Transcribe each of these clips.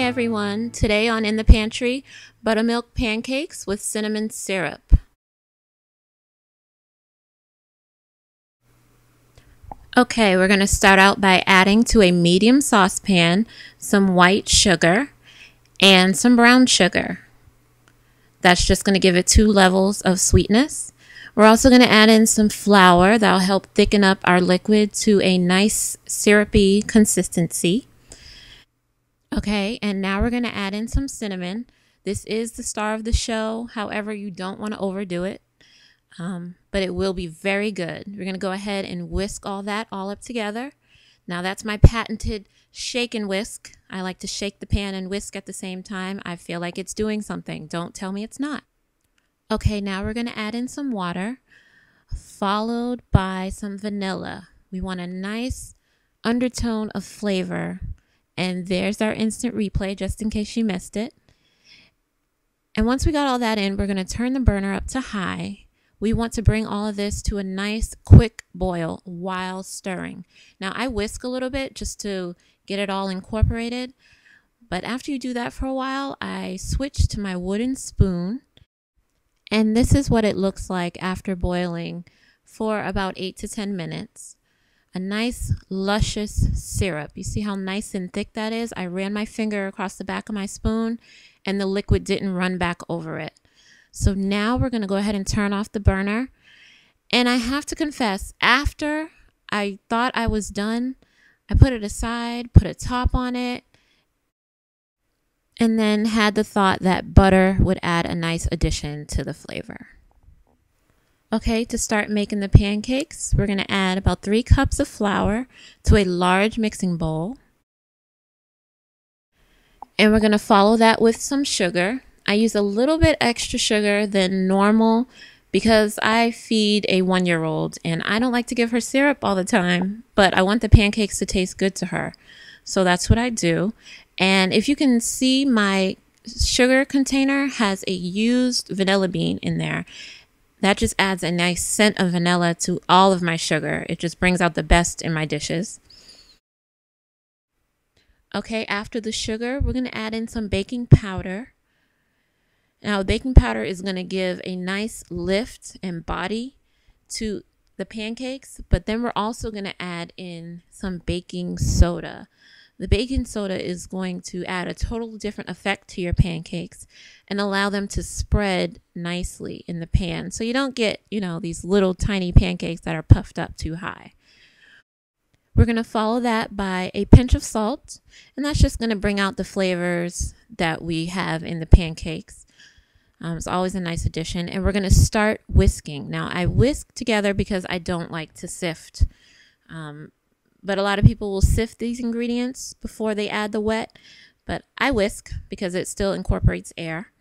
everyone, today on In the Pantry, buttermilk pancakes with cinnamon syrup. Okay, we're going to start out by adding to a medium saucepan some white sugar and some brown sugar. That's just going to give it 2 levels of sweetness. We're also going to add in some flour that'll help thicken up our liquid to a nice syrupy consistency. Okay, and now we're going to add in some cinnamon. This is the star of the show. However, you don't want to overdo it, but it will be very good. We're going to go ahead and whisk all that all up together. Now that's my patented shake and whisk. I like to shake the pan and whisk at the same time. I feel like it's doing something. Don't tell me it's not. Okay, now we're going to add in some water, followed by some vanilla. We want a nice undertone of flavor. And there's our instant replay, just in case you missed it. And once we got all that in, we're going to turn the burner up to high. We want to bring all of this to a nice quick boil while stirring. Now I whisk a little bit just to get it all incorporated. But after you do that for a while, I switch to my wooden spoon. And this is what it looks like after boiling for about 8 to 10 minutes. A nice luscious syrup. You see how nice and thick that is? I ran my finger across the back of my spoon and the liquid didn't run back over it. So now we're going to go ahead and turn off the burner. And I have to confess, after I thought I was done, I put it aside, put a top on it, and then had the thought that butter would add a nice addition to the flavor. Okay, to start making the pancakes, we're going to add about 3 cups of flour to a large mixing bowl. And we're going to follow that with some sugar. I use a little bit extra sugar than normal because I feed a 1-year-old and I don't like to give her syrup all the time, but I want the pancakes to taste good to her. So that's what I do. And if you can see, my sugar container has a used vanilla bean in there. That just adds a nice scent of vanilla to all of my sugar. It just brings out the best in my dishes. Okay, after the sugar, we're going to add in some baking powder. Now, baking powder is going to give a nice lift and body to the pancakes, but then we're also going to add in some baking soda. The baking soda is going to add a totally different effect to your pancakes and allow them to spread nicely in the pan. So you don't get, these little tiny pancakes that are puffed up too high. We're going to follow that by a pinch of salt, and that's just going to bring out the flavors that we have in the pancakes. It's always a nice addition. And we're going to start whisking. Now, I whisk together because I don't like to sift. But a lot of people will sift these ingredients before they add the wet, but I whisk because it still incorporates air.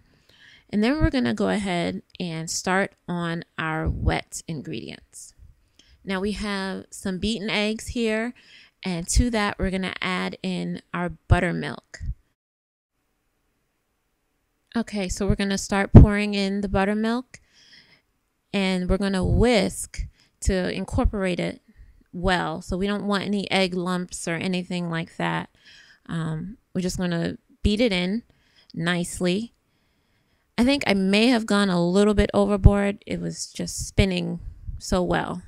And then we're going to go ahead and start on our wet ingredients. Now we have some beaten eggs here, and to that we're going to add in our buttermilk. Okay, so we're going to start pouring in the buttermilk, and we're going to whisk to incorporate it well, so we don't want any egg lumps or anything like that. We're just going to beat it in nicely. I think I may have gone a little bit overboard. It was just spinning so well.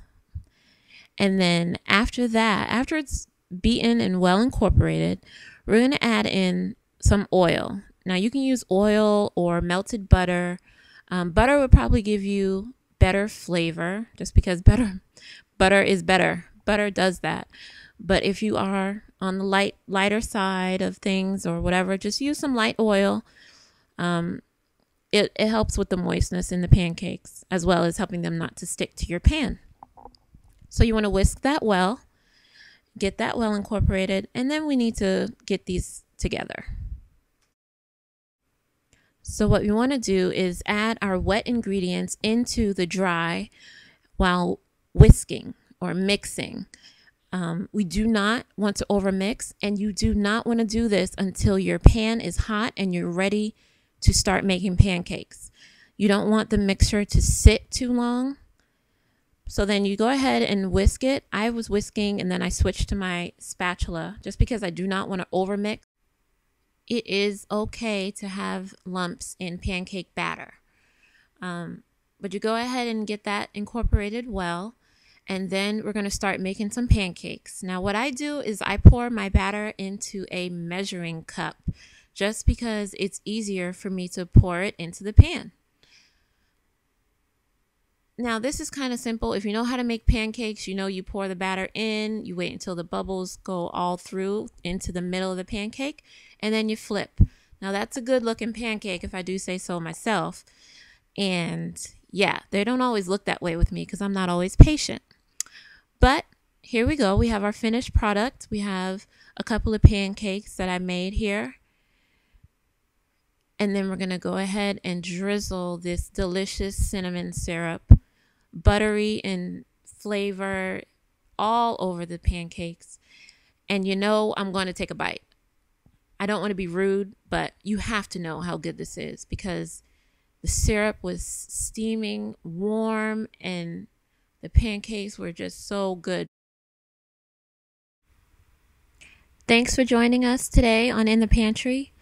And then after that, after it's beaten and well incorporated, we're going to add in some oil. Now you can use oil or melted butter. Butter would probably give you better flavor just because butter is better. Butter does that. But if you are on the lighter side of things or whatever, just use some light oil. It helps with the moistness in the pancakes, as well as helping them not to stick to your pan. So you want to whisk that well, get that well incorporated, and then we need to get these together. So what we want to do is add our wet ingredients into the dry while whisking or mixing. We do not want to overmix, and you do not want to do this until your pan is hot and you're ready to start making pancakes. You don't want the mixture to sit too long. So then you go ahead and whisk it. I was whisking and then I switched to my spatula just because I do not want to overmix. it is okay to have lumps in pancake batter. But you go ahead and get that incorporated well. And then we're going to start making some pancakes. Now, what I do is I pour my batter into a measuring cup just because it's easier for me to pour it into the pan. Now, this is kind of simple. If you know how to make pancakes, you know you pour the batter in, you wait until the bubbles go all through into the middle of the pancake, and then you flip. Now, that's a good looking pancake if I do say so myself. And yeah, they don't always look that way with me because I'm not always patient. But here we go. We have our finished product. We have a couple of pancakes that I made here. And then we're going to go ahead and drizzle this delicious cinnamon syrup, buttery in flavor, all over the pancakes. And you know I'm going to take a bite. I don't want to be rude, but you have to know how good this is because the syrup was steaming, warm, and the pancakes were just so good. Thanks for joining us today on In the Pantry.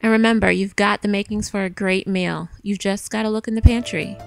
And remember, you've got the makings for a great meal. You've just got to look in the pantry.